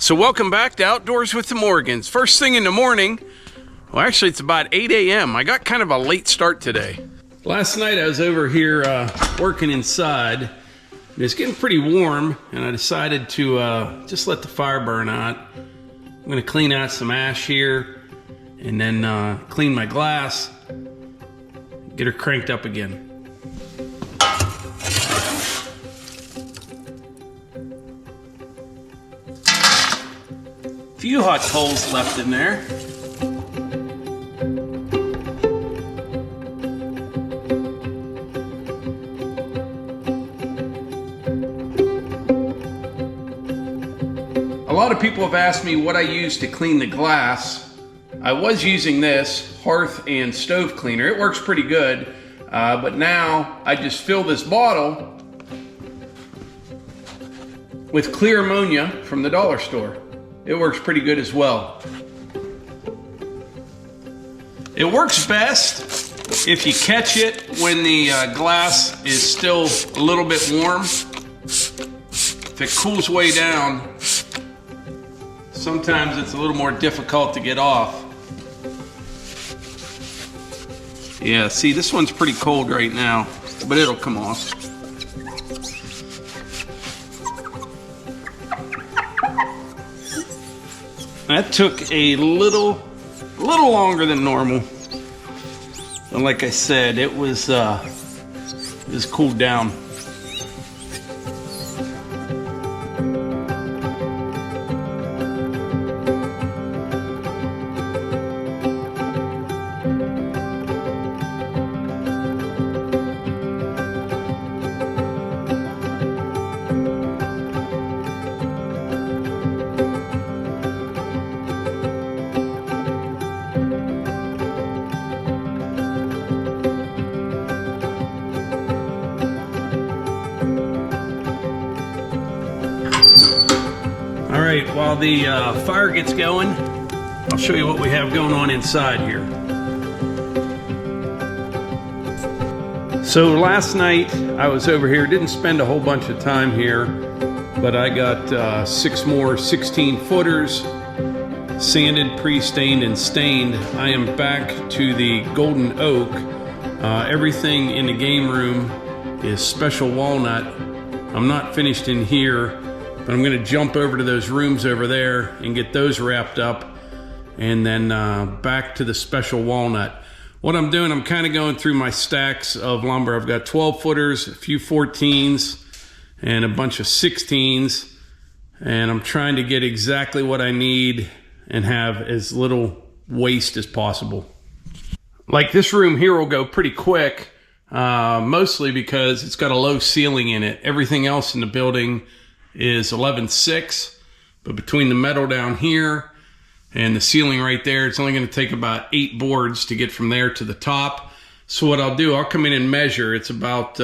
So welcome back to Outdoors with the Morgans. First thing in the morning, well actually it's about 8 a.m. I got kind of a late start today. Last night I was over here working inside. It's getting pretty warm and I decided to just let the fire burn out. I'm gonna clean out some ash here and then clean my glass, get her cranked up again. Few hot coals left in there. A lot of people have asked me what I use to clean the glass. I was using this hearth and stove cleaner. It works pretty good, but now I just fill this bottle with clear ammonia from the dollar store. It works pretty good as well. It works best if you catch it when the glass is still a little bit warm. If it cools way down, sometimes it's a little more difficult to get off. Yeah, see, this one's pretty cold right now, but it'll come off. That took a little longer than normal. And like I said, it was cooled down. While the fire gets going, I'll show you what we have going on inside here. So last night I was over here, didn't spend a whole bunch of time here, but I got 6 more 16 footers, sanded, pre-stained, and stained. I am back to the golden oak. Everything in the game room is special walnut. I'm not finished in here, but I'm gonna jump over to those rooms over there and get those wrapped up, and then back to the special walnut. What I'm doing, I'm kind of going through my stacks of lumber. I've got 12 footers, a few 14s, and a bunch of 16s, and I'm trying to get exactly what I need and have as little waste as possible. Like this room here will go pretty quick, mostly because it's got a low ceiling in it. Everything else in the building is 11.6, but between the metal down here and the ceiling right there, it's only going to take about 8 boards to get from there to the top. So what I'll do, I'll come in and measure. It's about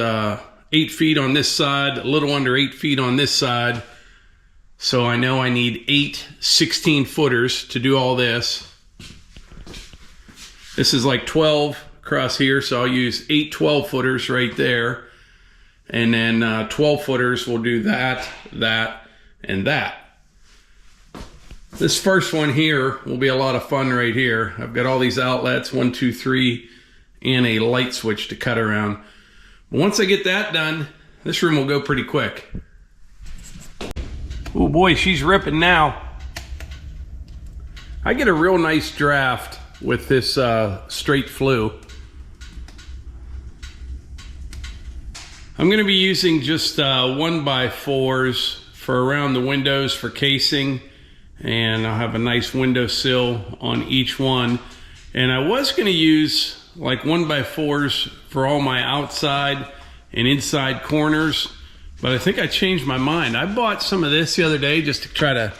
8 feet on this side, a little under 8 feet on this side. So I know I need 8 16 footers to do all this. This is like 12 across here, so I'll use 8 12 footers right there. And then 12 footers will do that, that, and that. This first one here will be a lot of fun right here. I've got all these outlets, 1, 2, 3, and a light switch to cut around. But once I get that done, this room will go pretty quick. Oh boy, she's ripping now. I get a real nice draft with this straight flue. I'm going to be using just 1x4s for around the windows for casing, and I'll have a nice windowsill on each one. And I was going to use like 1x4s for all my outside and inside corners, but I think I changed my mind. I bought some of this the other day just to try to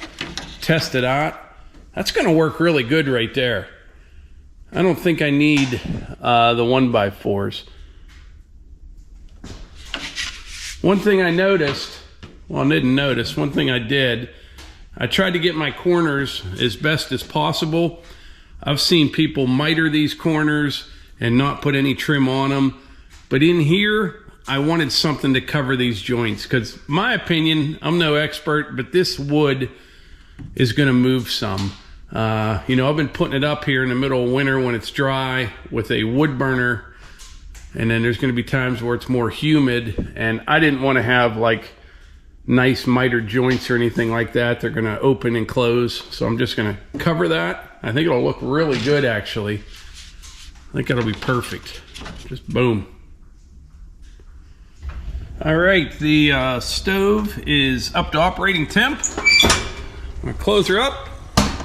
test it out. That's going to work really good right there. I don't think I need the 1x4s. One thing I noticed, well, I didn't notice, one thing I did, I tried to get my corners as best as possible. I've seen people miter these corners and not put any trim on them. But in here, I wanted something to cover these joints because, my opinion, I'm no expert, but this wood is going to move some. You know, I've been putting it up here in the middle of winter when it's dry with a wood burner, and then there's going to be times where it's more humid, and I didn't want to have like nice miter joints or anything like that. They're going to open and close, so I'm just going to cover that. I think it'll look really good, actually. I think it'll be perfect. Just boom. All right, the stove is up to operating temp. I'm going to close her up.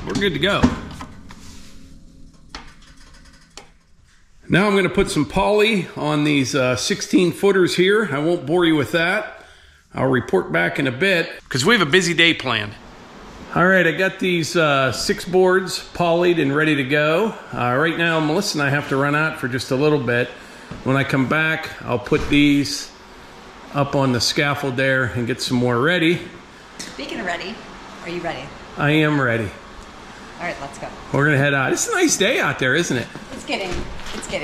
We're good to go. Now I'm going to put some poly on these 16 footers here. I won't bore you with that. I'll report back in a bit because we have a busy day planned. All right, I got these 6 boards polyed and ready to go. Right now, Melissa and I have to run out for just a little bit. When I come back, I'll put these up on the scaffold there and get some more ready. Speaking of ready, are you ready? I am ready. All right, let's go. We're gonna head out. It's a nice day out there, isn't it? It's getting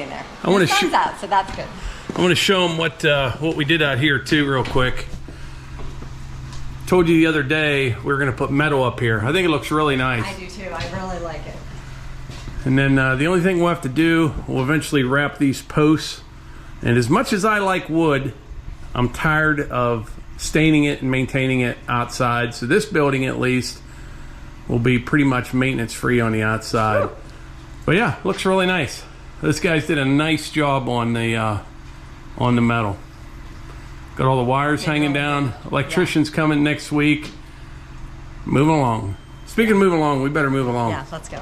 there. I want to sun's out, so that's good. I want to show them what we did out here too, real quick. Told you the other day we were gonna put metal up here. I think it looks really nice. I do too. I really like it. And then the only thing we'll have to do, we'll eventually wrap these posts. And as much as I like wood, I'm tired of staining it and maintaining it outside. So this building, at least, will be pretty much maintenance free on the outside. Woo. But yeah, looks really nice. This guys did a nice job on the metal. Got all the wires hanging down. Electrician's coming next week. Moving along. Speaking of moving along, we better move along. Yeah, let's go.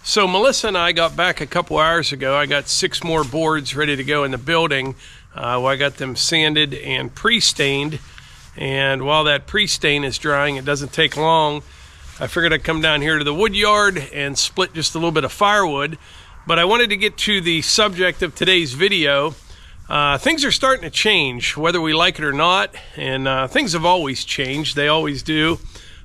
So Melissa and I got back a couple hours ago. I got 6 more boards ready to go in the building. I got them sanded and pre-stained. And while that pre-stain is drying, it doesn't take long. I figured I'd come down here to the wood yard and split just a little bit of firewood. But I wanted to get to the subject of today's video. Things are starting to change, whether we like it or not. And things have always changed. They always do,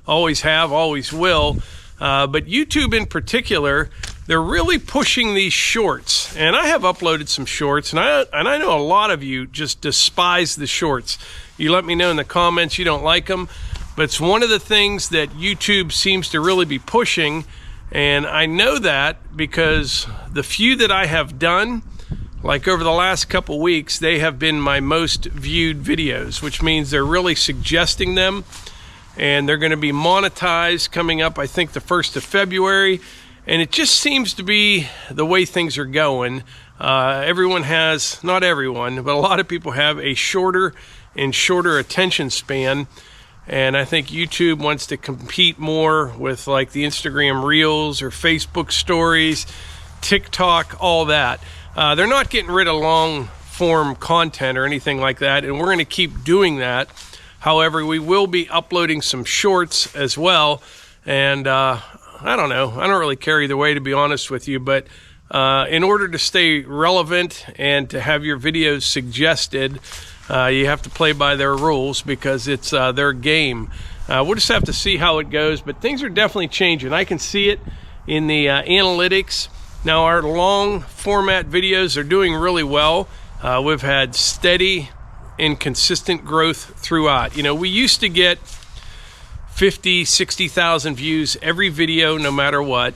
always have, always will. But YouTube in particular, they're really pushing these shorts. And I have uploaded some shorts, and I know a lot of you just despise the shorts. You let me know in the comments you don't like them, but it's one of the things that YouTube seems to really be pushing. And I know that because the few that I have done, like over the last couple weeks, they have been my most viewed videos, which means they're really suggesting them. And they're going to be monetized coming up, I think, the 1st of February. And it just seems to be the way things are going. Everyone has, not everyone, but a lot of people have a shorter and shorter attention span. And I think YouTube wants to compete more with like the Instagram Reels or Facebook Stories, TikTok, all that. They're not getting rid of long form content or anything like that. And we're going to keep doing that. However, we will be uploading some shorts as well. And I don't know. I don't really care either way, to be honest with you. But in order to stay relevant and to have your videos suggested, you have to play by their rules because it's their game. We'll just have to see how it goes. But things are definitely changing. I can see it in the analytics. Now, our long format videos are doing really well. We've had steady and consistent growth throughout. You know, we used to get 50, 60,000 views every video, no matter what.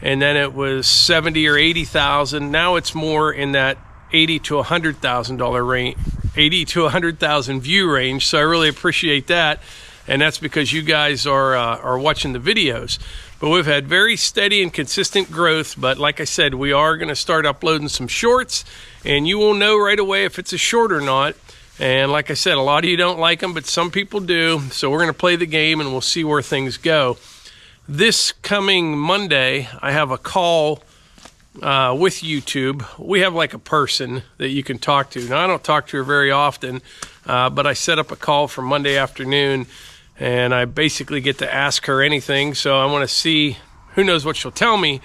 And then it was 70 or 80,000. Now it's more in that $80,000 to $100,000 range, 80 to 100,000 view range. So I really appreciate that. And that's because you guys are watching the videos. But we've had very steady and consistent growth. But like I said, we are going to start uploading some shorts, and you will know right away if it's a short or not. And like I said, a lot of you don't like them, but some people do. So we're going to play the game, and we'll see where things go. This coming Monday, I have a call with YouTube. We have like a person that you can talk to. Now, I don't talk to her very often, but I set up a call for Monday afternoon, and I basically get to ask her anything. So I want to see, who knows what she'll tell me,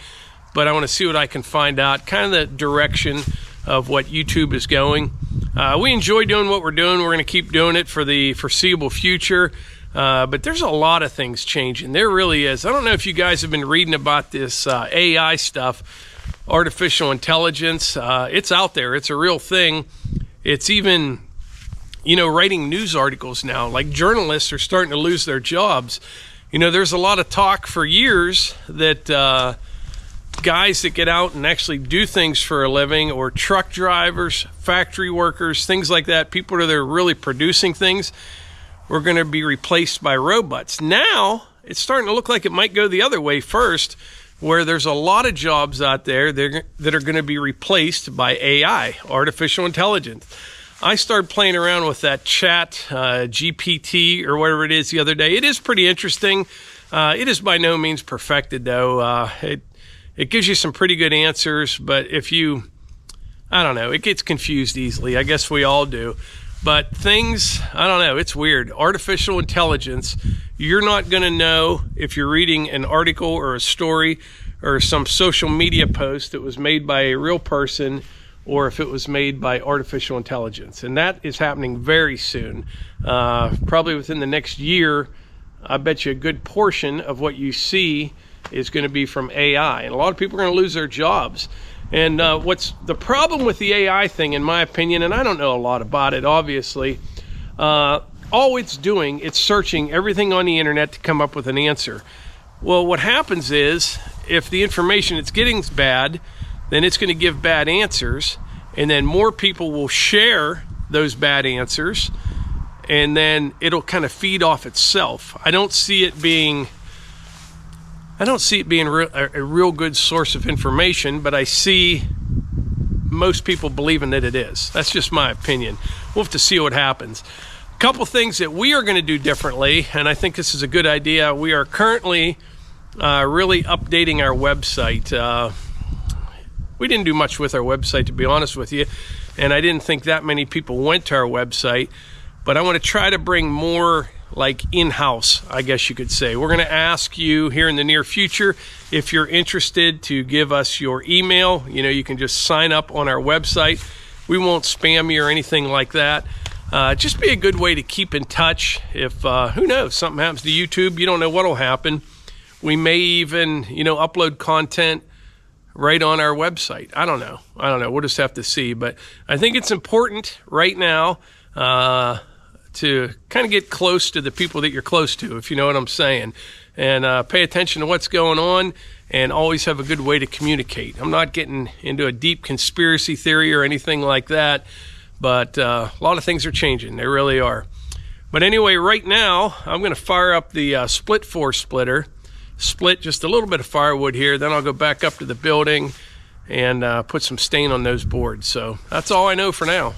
but I want to see what I can find out, kind of the direction of what YouTube is going. We enjoy doing what we're doing. We're going to keep doing it for the foreseeable future. But there's a lot of things changing. There really is. I don't know if you guys have been reading about this AI stuff, artificial intelligence. It's out there. It's a real thing. It's even, writing news articles now. Like, journalists are starting to lose their jobs. There's a lot of talk for years that guys that get out and actually do things for a living, or truck drivers, factory workers, things like that, people that are really producing things, were going to be replaced by robots. Now, it's starting to look like it might go the other way first, where there's a lot of jobs out there that are going to be replaced by AI, artificial intelligence. I started playing around with that chat GPT or whatever it is the other day. It is pretty interesting. It is by no means perfected, though. It gives you some pretty good answers, but it gets confused easily. I guess we all do. But things, it's weird. Artificial intelligence, you're not going to know if you're reading an article or a story or some social media post that was made by a real person or if it was made by artificial intelligence. And that is happening very soon. Probably within the next year, I bet you a good portion of what you see is going to be from AI. And a lot of people are going to lose their jobs. And what's the problem with the AI thing, in my opinion, and I don't know a lot about it, obviously, all it's doing, it's searching everything on the internet to come up with an answer. Well, what happens is, if the information it's getting is bad, then it's going to give bad answers, and then more people will share those bad answers, and then it'll kind of feed off itself. I don't see it being a real good source of information, but I see most people believing that it is. That's just my opinion. We'll have to see what happens. A couple things that we are going to do differently, and I think this is a good idea. We are currently really updating our website. We didn't do much with our website, to be honest with you, and I didn't think that many people went to our website, but I want to try to bring more like in-house, I guess you could say. We're going to ask you here in the near future if you're interested to give us your email. You can just sign up on our website. We won't spam you or anything like that. Just be a good way to keep in touch. If who knows, something happens to YouTube, you don't know what'll happen. We may even upload content right on our website. I don't know. We'll just have to see. But I think it's important right now to kind of get close to the people that you're close to, if you know what I'm saying, and pay attention to what's going on, and always have a good way to communicate. I'm not getting into a deep conspiracy theory or anything like that, but a lot of things are changing. They really are. But anyway, right now, I'm going to fire up the split 4 splitter, split just a little bit of firewood here, then I'll go back up to the building and put some stain on those boards. So that's all I know for now.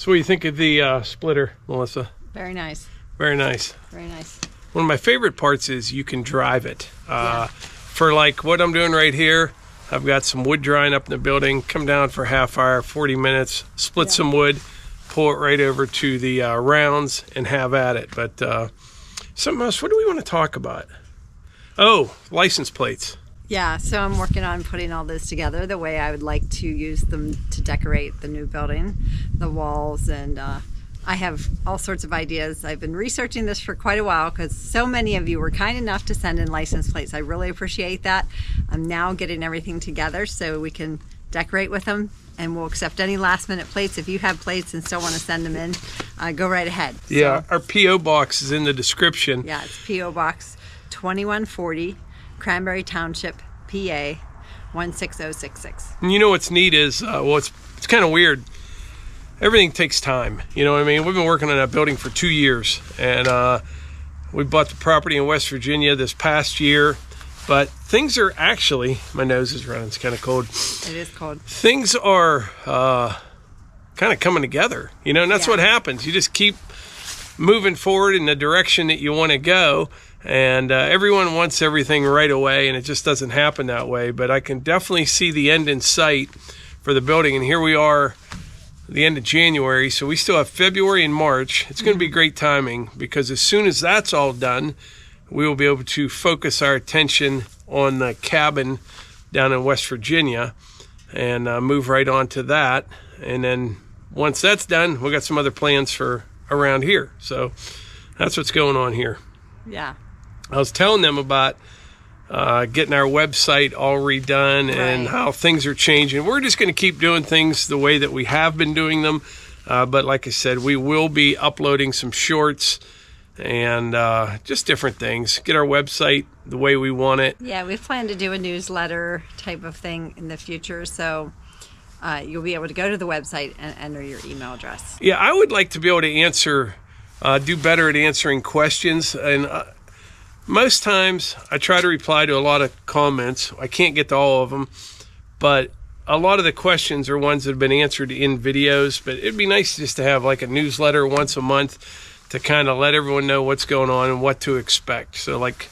So what do you think of the splitter, Melissa? Very nice. Very nice. Very nice. One of my favorite parts is you can drive it. Yeah. For like what I'm doing right here, I've got some wood drying up in the building, come down for a half hour, 40 minutes, split some wood, pull it right over to the rounds and have at it. But something else, what do we want to talk about? Oh, license plates. Yeah, so I'm working on putting all this together the way I would like to use them to decorate the new building, the walls, and I have all sorts of ideas. I've been researching this for quite a while because so many of you were kind enough to send in license plates. I really appreciate that. I'm now getting everything together so we can decorate with them, and we'll accept any last minute plates. If you have plates and still want to send them in, go right ahead. Yeah, our P.O. box is in the description. Yeah, it's P.O. Box 2140, Cranberry Township, PA 16066. And you know what's neat is, well, it's kind of weird. Everything takes time, you know what I mean? We've been working on that building for 2 years, and we bought the property in West Virginia this past year, but things are actually, my nose is running, it's kind of cold. It is cold. Things are kind of coming together, you know, and that's what happens. You just keep moving forward in the direction that you want to go, and everyone wants everything right away, and it just doesn't happen that way. But I can definitely see the end in sight for the building, and here we are, the end of January, so we still have February and March. It's going to be great timing because as soon as that's all done, we will be able to focus our attention on the cabin down in West Virginia and move right on to that. And then once that's done, we got some other plans for around here. So that's what's going on here. Yeah. I was telling them about getting our website all redone and how things are changing. We're just going to keep doing things the way that we have been doing them. But like I said, we will be uploading some shorts and just different things. Get our website the way we want it. Yeah, we plan to do a newsletter type of thing in the future. So you'll be able to go to the website and enter your email address. Yeah, I would like to be able to answer, do better at answering questions. And most times I try to reply to a lot of comments. I can't get to all of them, but a lot of the questions are ones that have been answered in videos. But it'd be nice just to have like a newsletter once a month to kind of let everyone know what's going on and what to expect. So like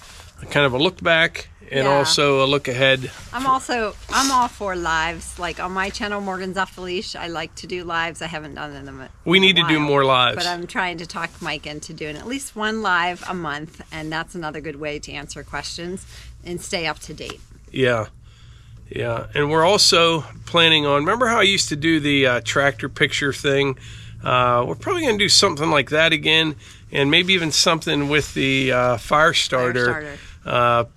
kind of a look back and also a look ahead. I'm all for lives. Like on my channel, Morgan's Off the Leash, I like to do lives. I haven't done them We need to do more lives. But I'm trying to talk Mike into doing at least one live a month, and that's another good way to answer questions and stay up to date. Yeah. Yeah. And we're also planning on, remember how I used to do the tractor picture thing? We're probably going to do something like that again, and maybe even something with the fire starter.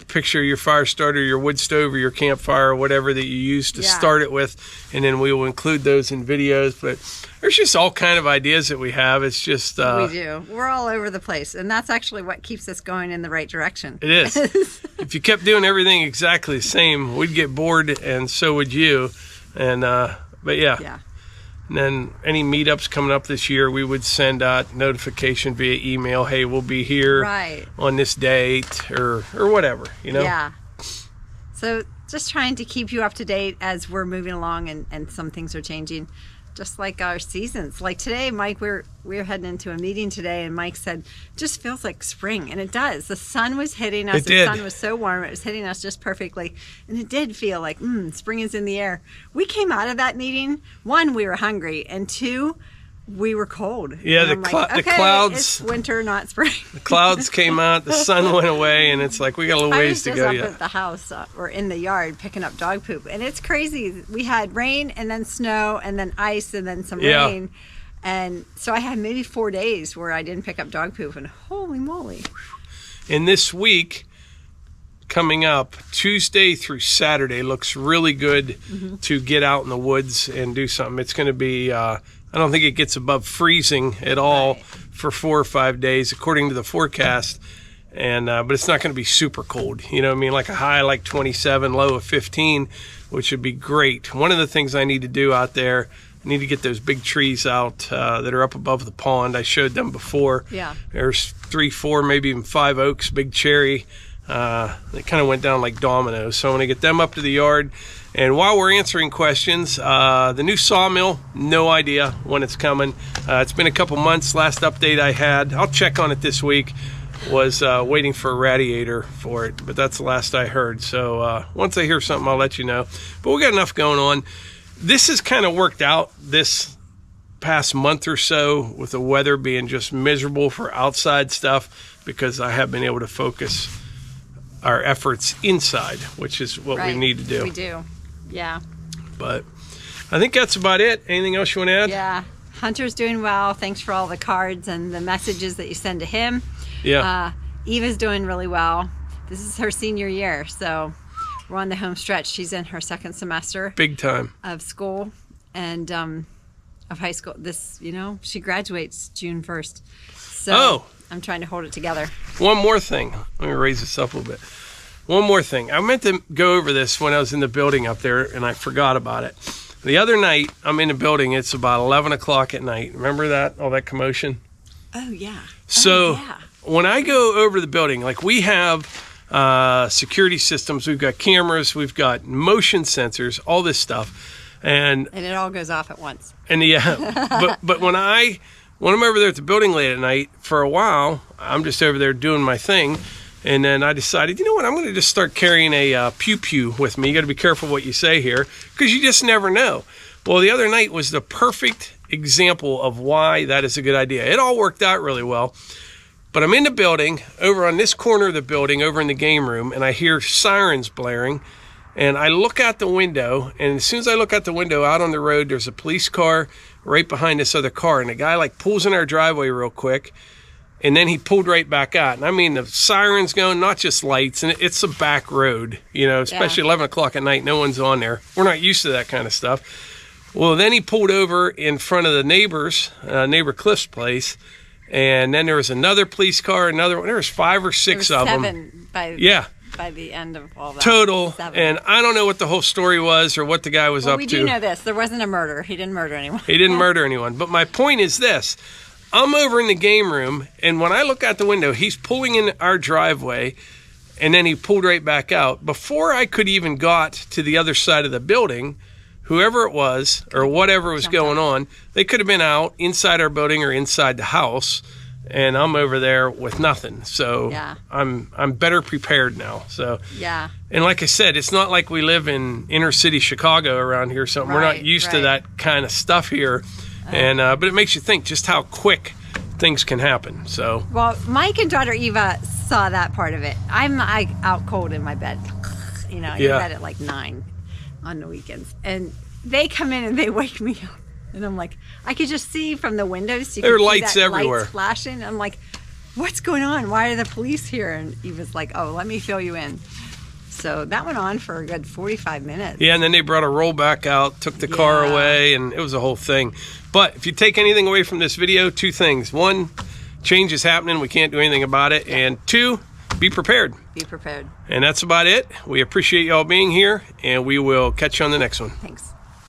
Picture your fire starter, your wood stove, or your campfire, or whatever that you use to start it with, and then we will include those in videos. But there's just all kind of ideas that we have. It's just we do. We're all over the place, and that's actually what keeps us going in the right direction. It is. If you kept doing everything exactly the same, we'd get bored, and so would you. And but yeah. And then any meetups coming up this year, we would send out notification via email. Hey, we'll be here on this date or whatever, you know? Yeah. So just trying to keep you up to date as we're moving along and some things are changing, just like our seasons. Like today, Mike, we're heading into a meeting today, and Mike said, just feels like spring. And it does. The sun was hitting us. The sun was so warm. It was hitting us just perfectly. And it did feel like, spring is in the air. We came out of that meeting, one, we were hungry, and two, we were cold. Yeah, the clouds. It's winter, not spring. The clouds came out, the sun went away, and it's like we got a little ways to go yet. I was just up at the house or in the yard picking up dog poop, and it's crazy. We had rain and then snow and then ice and then some rain. And so I had maybe 4 days where I didn't pick up dog poop, and holy moly. And this week coming up, Tuesday through Saturday, looks really good to get out in the woods and do something. It's going to be, I don't think it gets above freezing at all for 4 or 5 days, according to the forecast. And but it's not going to be super cold. You know what I mean? Like a high like 27, low of 15, which would be great. One of the things I need to do out there, I need to get those big trees out that are up above the pond. I showed them before. Yeah. There's 3, 4, maybe even 5 oaks, big cherry. It kind of went down like dominoes. So I'm going to get them up to the yard. And while we're answering questions, the new sawmill, no idea when it's coming. It's been a couple months. Last update I had, I'll check on it this week, was waiting for a radiator for it, but that's the last I heard. So once I hear something, I'll let you know. But we got enough going on. This has kind of worked out this past month or so with the weather being just miserable for outside stuff, because I have been able to focus our efforts inside, which is what we need to do. We do. Yeah. But I think that's about it. Anything else you want to add? Yeah. Hunter's doing well. Thanks for all the cards and the messages that you send to him. Yeah. Eva's doing really well. This is her senior year, so we're on the home stretch. She's in her second semester. Big time. Of school and of high school. She graduates June 1st. So I'm trying to hold it together. One more thing. Let me raise this up a little bit. One more thing. I meant to go over this when I was in the building up there, and I forgot about it. The other night, I'm in the building. It's about 11 o'clock at night. Remember that? All that commotion? Oh, yeah. So when I go over to the building, like we have security systems, we've got cameras, we've got motion sensors, all this stuff. And it all goes off at once. And yeah, but when I'm over there at the building late at night, for a while, I'm just over there doing my thing. And then I decided, you know what, I'm going to just start carrying a pew-pew with me. You got to be careful what you say here, because you just never know. Well, the other night was the perfect example of why that is a good idea. It all worked out really well. But I'm in the building, over on this corner of the building, over in the game room, and I hear sirens blaring. And I look out the window, and as soon as I look out the window, out on the road, there's a police car right behind this other car. And the guy like pulls in our driveway real quick. And then he pulled right back out. And I mean, the sirens going, not just lights. And it's a back road, especially 11 o'clock at night. No one's on there. We're not used to that kind of stuff. Well, then he pulled over in front of the neighbor Cliff's place. And then there was another police car, another one. There was 5 or 6 of them. 7 by the end of all that. Total. 7. And I don't know what the whole story was or what the guy was up to. We do know this. There wasn't a murder. He didn't murder anyone. He didn't murder anyone. But my point is this. I'm over in the game room, and when I look out the window, he's pulling in our driveway, and then he pulled right back out. Before I could even got to the other side of the building, whoever it was or whatever was going on, they could have been out inside our building or inside the house, and I'm over there with nothing. So I'm better prepared now. So and like I said, it's not like we live in inner city Chicago around here or something. We're not used to that kind of stuff here. And but it makes you think just how quick things can happen. So Mike and daughter Eva saw that part of it. I'm out cold in my bed, in bed at like 9 on the weekends, and they come in and they wake me up, and I'm like, I could just see from the windows. There are lights everywhere, lights flashing. I'm like, what's going on? Why are the police here? And Eva's like, oh, let me fill you in. So that went on for a good 45 minutes. Yeah, and then they brought a rollback out, took the car away, and it was a whole thing. But if you take anything away from this video, 2 things. 1, change is happening. We can't do anything about it. And 2, be prepared. Be prepared. And that's about it. We appreciate y'all being here, and we will catch you on the next one. Thanks.